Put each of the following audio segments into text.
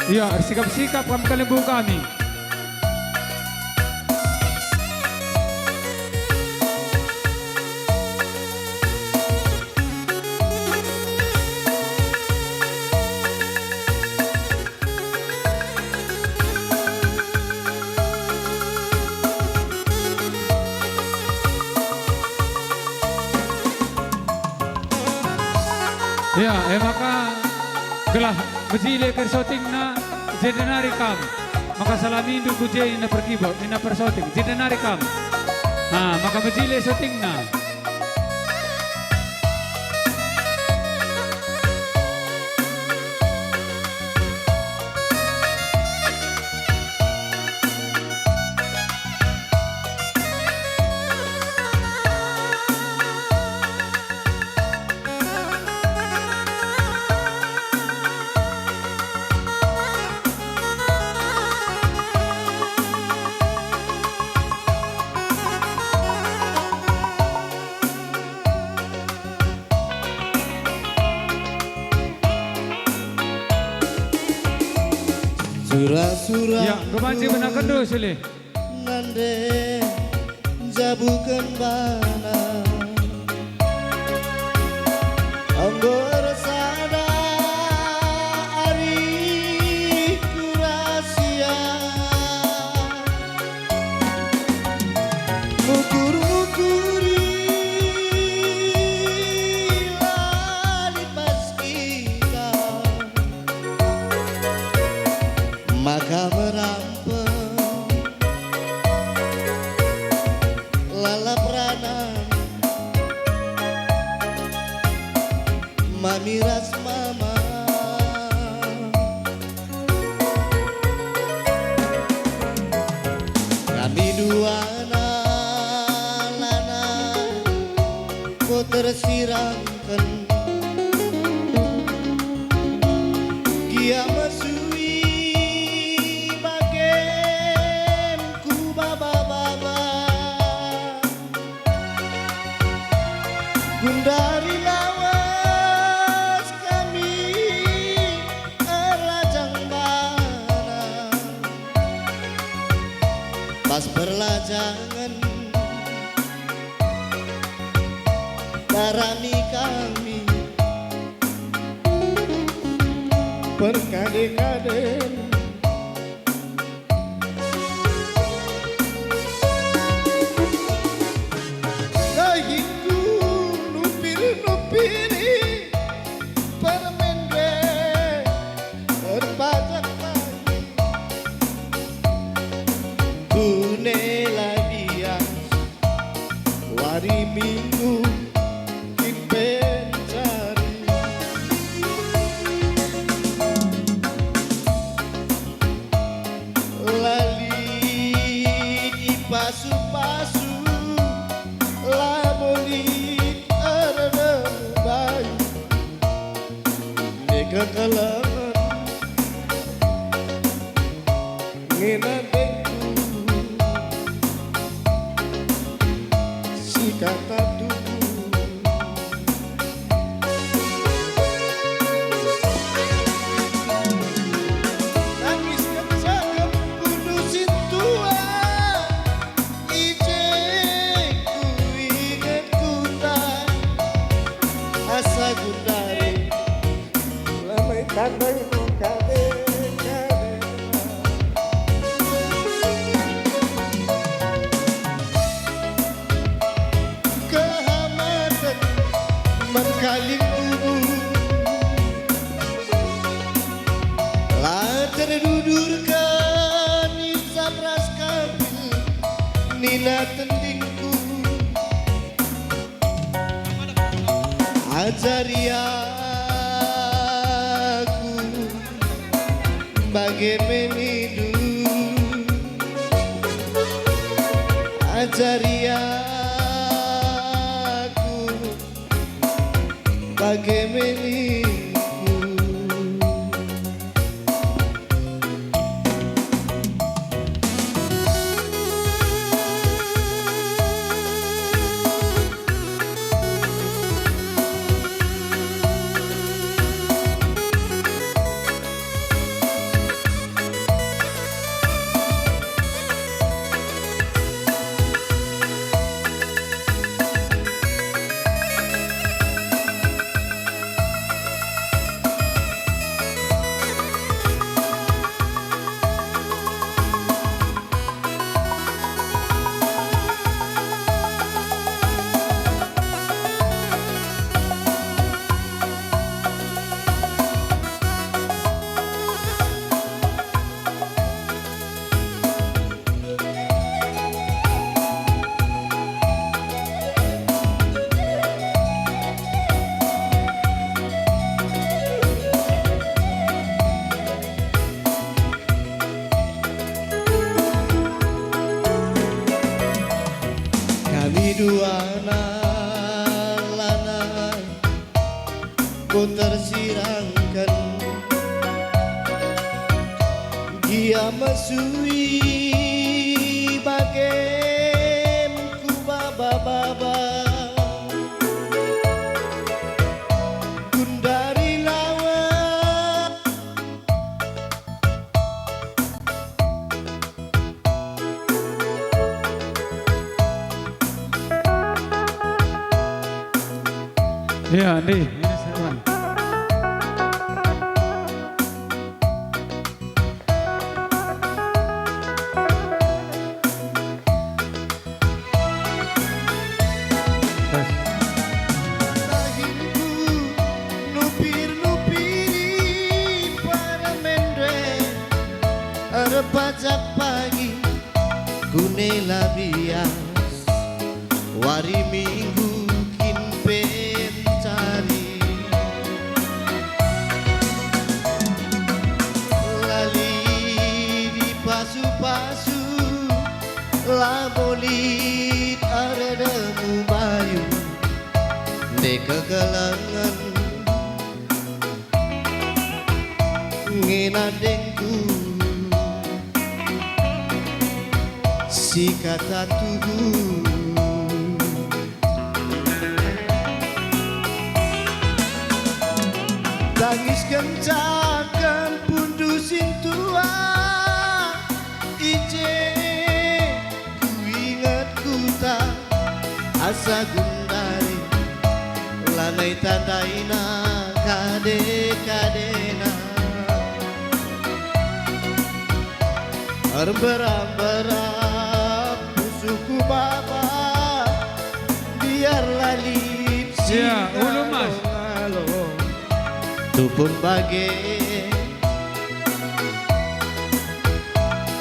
Ya, sikap-sikap kalian kami. Ya, maka gelah bejile kersoting na jedenari kam. Maka salamindu kuje na perkibo, na persoting jedenari kam. Maka bejile soting na. Surah-surah ya, kebanci benar kedua sini. Nande jabukan bana Anggor sada ari kurasia Mukur-mukuri lali pas kita maka merampok lalap ranan mamiras mama kami dua lana kau tersiramkan kia mesui Gundari lawas kami erlajang bana pas berlajangan darami kami berkade-kade Nupiri permende berpajak lagi Kunela dia wari minggu pencari lali di pasu-pasu laboli kekalangan nginadengku si kata tubuh nangis kecakap kudusin tua ijeku ingat kuntai asa gundari Kandai no kade kehamatan mengkaling tubuh lah terdudurkan isap ras kabil nila tendingku ajaria bagaimana hidup ajari aku bagaimana hidup ku tersirangkan dia mesui bagem ku baba-baba gundari lawa Ya, Andi, ini Sarwan. Terus. tahinku nupir-nupiri para mendre arep pajak pagi kunela bias wari minggu kin pencari lali di pasu-pasu labolit aredemu bayu de kegelangan nginadengku si kata tubuh tangis kencakan pundusin tua ije ku ingat ku tak asa gundari lanai tadaina kade-kadena berab-berab musuhku baba biarlah lipsi Ya, ulu mas. tupun bage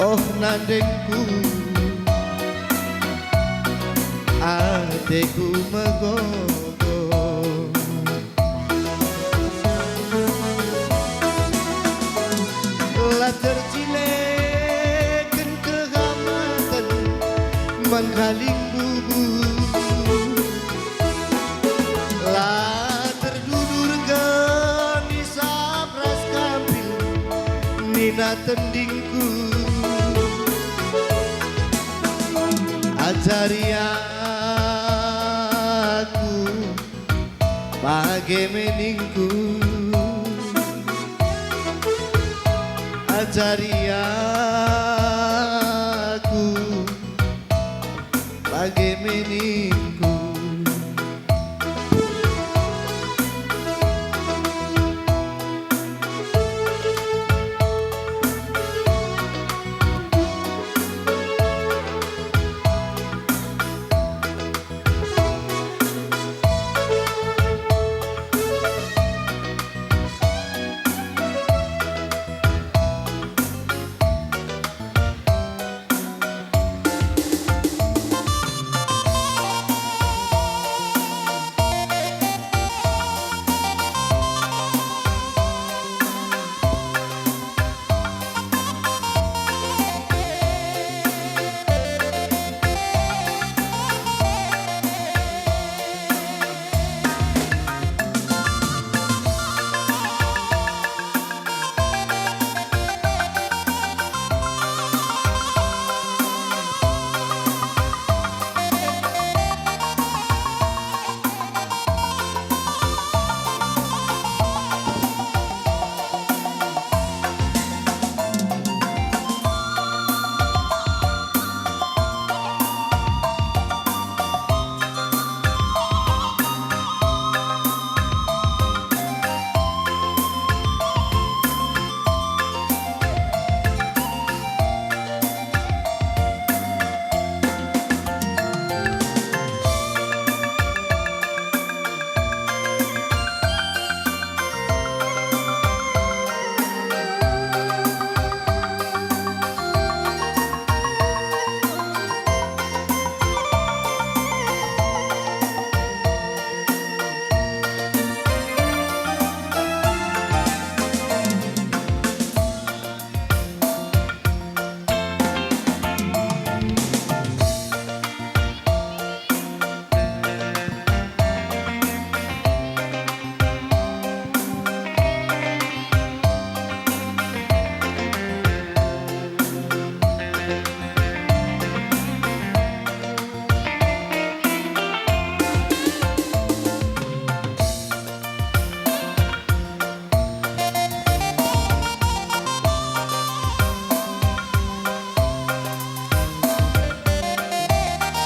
oh nandengku ateku megogo la tercileken kegamatan menghaling bubu la terdudur gemisap ras kampil nina tendingku ajari aku bagaimana ajari aku bagaimana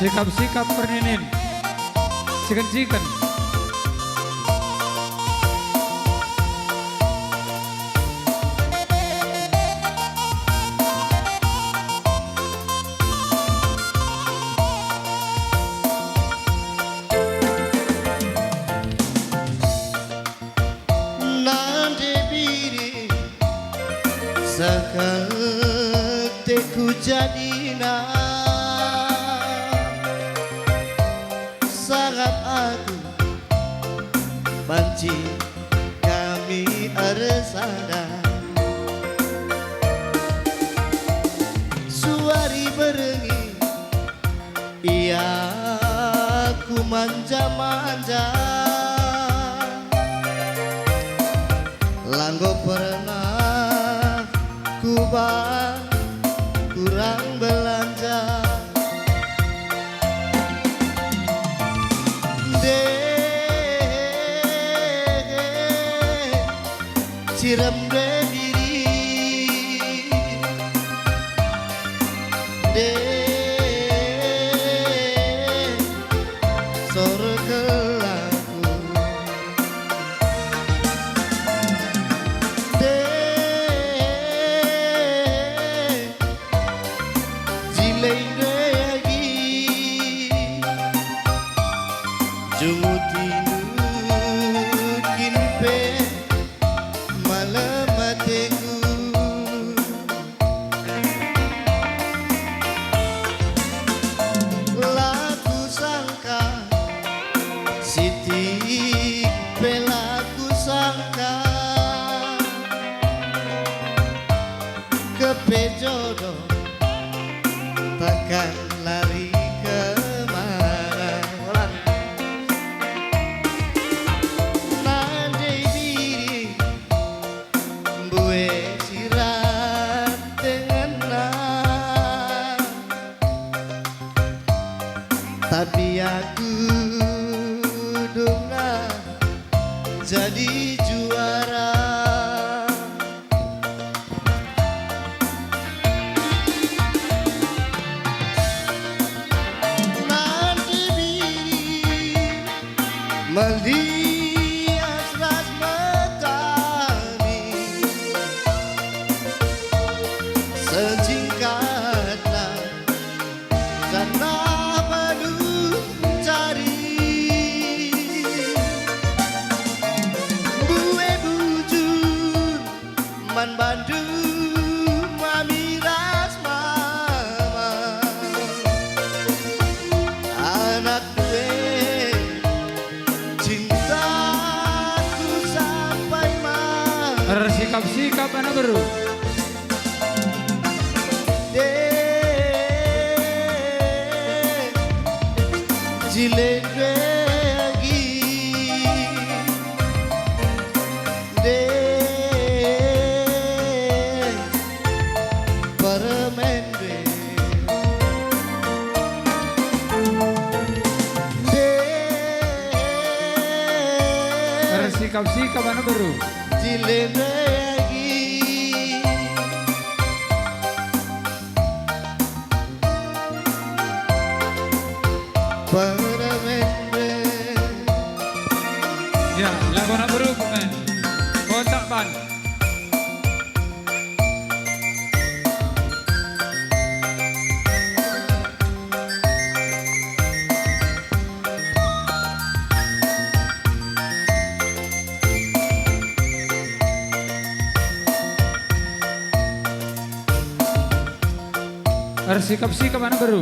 Sikap-sikap perninin. Sikan-sikan. Nande biri Seketeku jadina Sangat aku Banci kami aresana Suari berengi Ia ku manja-manja Langgo pernah kubang kurang belanja Siram diri sore kelaku jilei lagi jumuti kinpe malamateku laku sangka siti pelaku sangka kepejodoh takkan lari kemana Nande diri Bue sirat dengan tapi aku dona jadi juara Melias ras metani sejingkatlah sana baru cari bue bujur man bandu mami ras mama anak gue Sikap-sikap anak baru. Jilid lagi permen Sikap-sikap anak baru. Jilid lagi permen Ya, lagu anak baru pemain. Kotak ban. Harus sikap-sikap anak baru.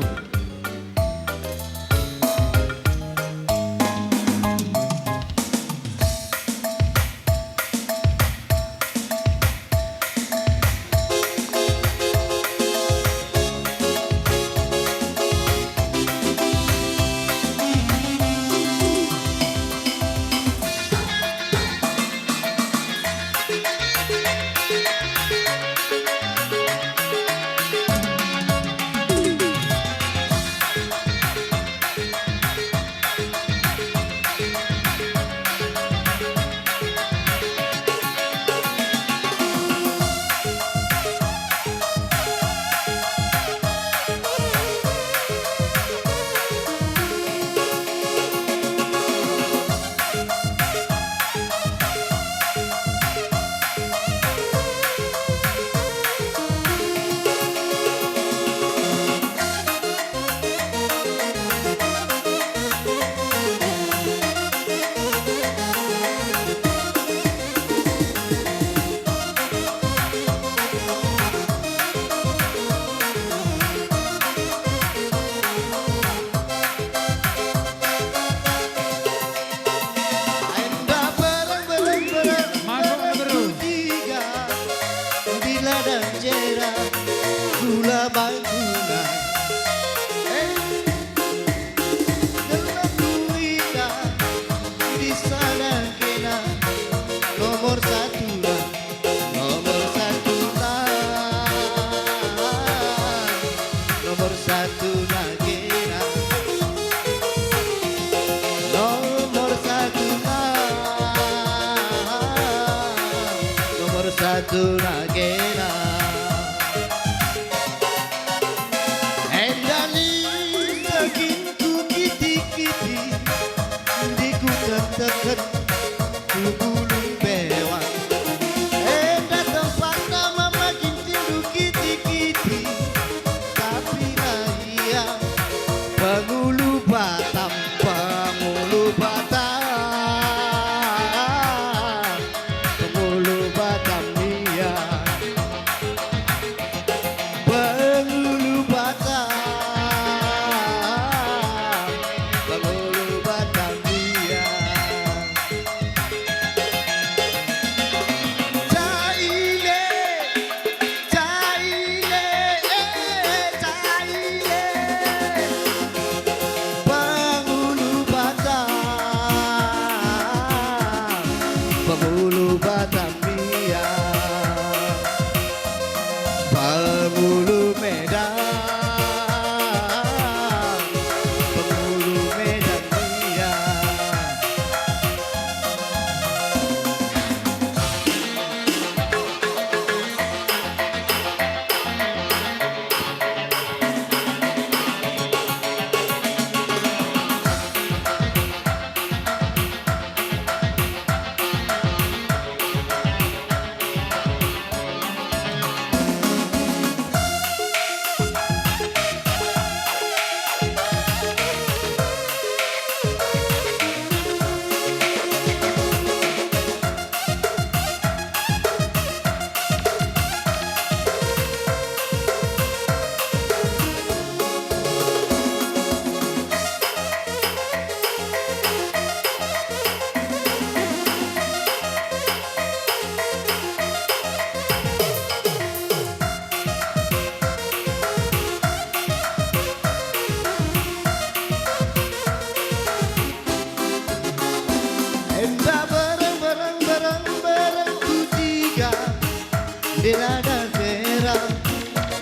satu nagena endali seginku kiti-kiti diku tekan ku gulung bewang enda tempat nama makin tindu kiti-kiti tapi iya Pengulu Batam Pengulu Batam Pengulu Batam dia Pengulu Batam Pengulu Batam dia Caile Caile Caile Pengulu Batam Pengulu Batam dia Pengulu Medan Pengulu Medan dia Enda bareng ku tiga Dela dan Vera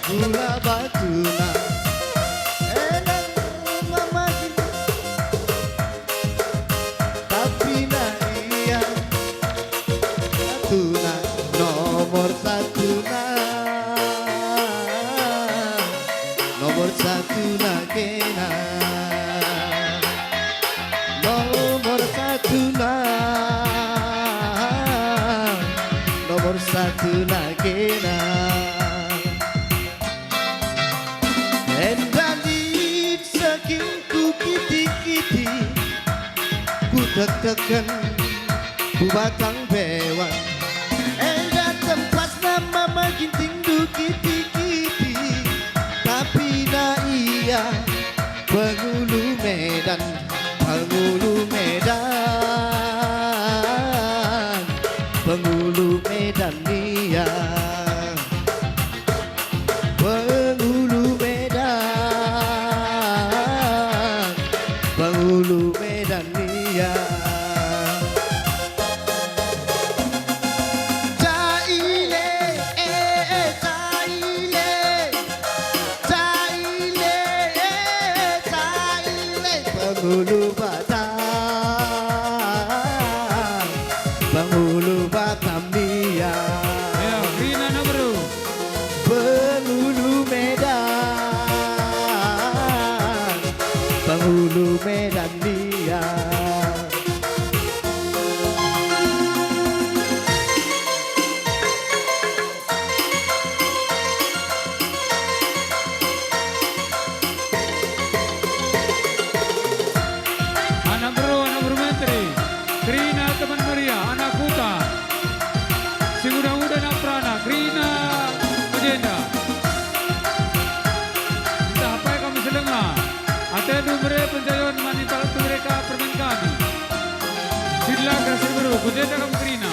Gula Batuna Enda mama tapi na iya Batuna nomor satu na Nomor satu na kena Nomor satu na Nomor satu na kena Endali sekinku kiti-kiti Ku tekan ku batang bewang Enda tempat nama makin tinggu kiti-kiti Tapi na iya Pengulu Medan Pengulu Medan Pengulu Medan dia Pengulu Medan Pengulu Medan dia Caile Caile Caile Caile Pengulu Batam Pengulu Batam dia Ya, Rina Nabru. Pengulu Medan Pengulu Medan dia Anak Bro Menteri. Rina teman Maria, anak Kuta. Si muda-muda nak prana, Rina Ujenda. Entah apa yang kami selengah. Atau mereka penjayon manital itu mereka permen kami. Sila kasih baru, Ujenda kamu Rina.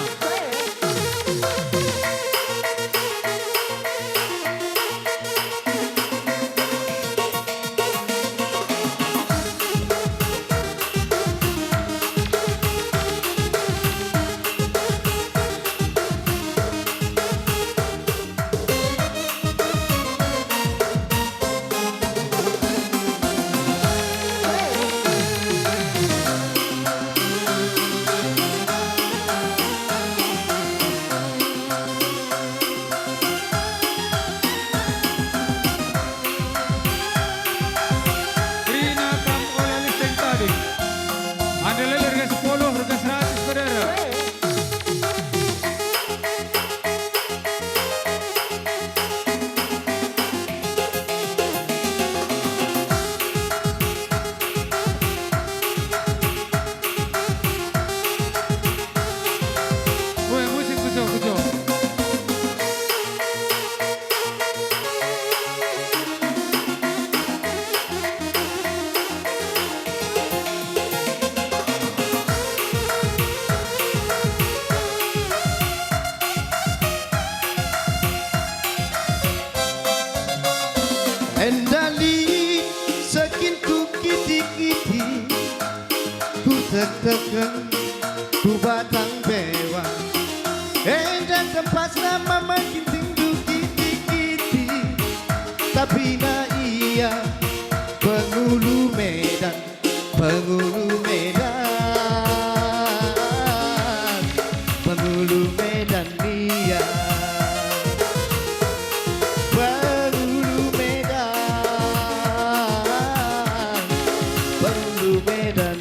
Pangulo Medan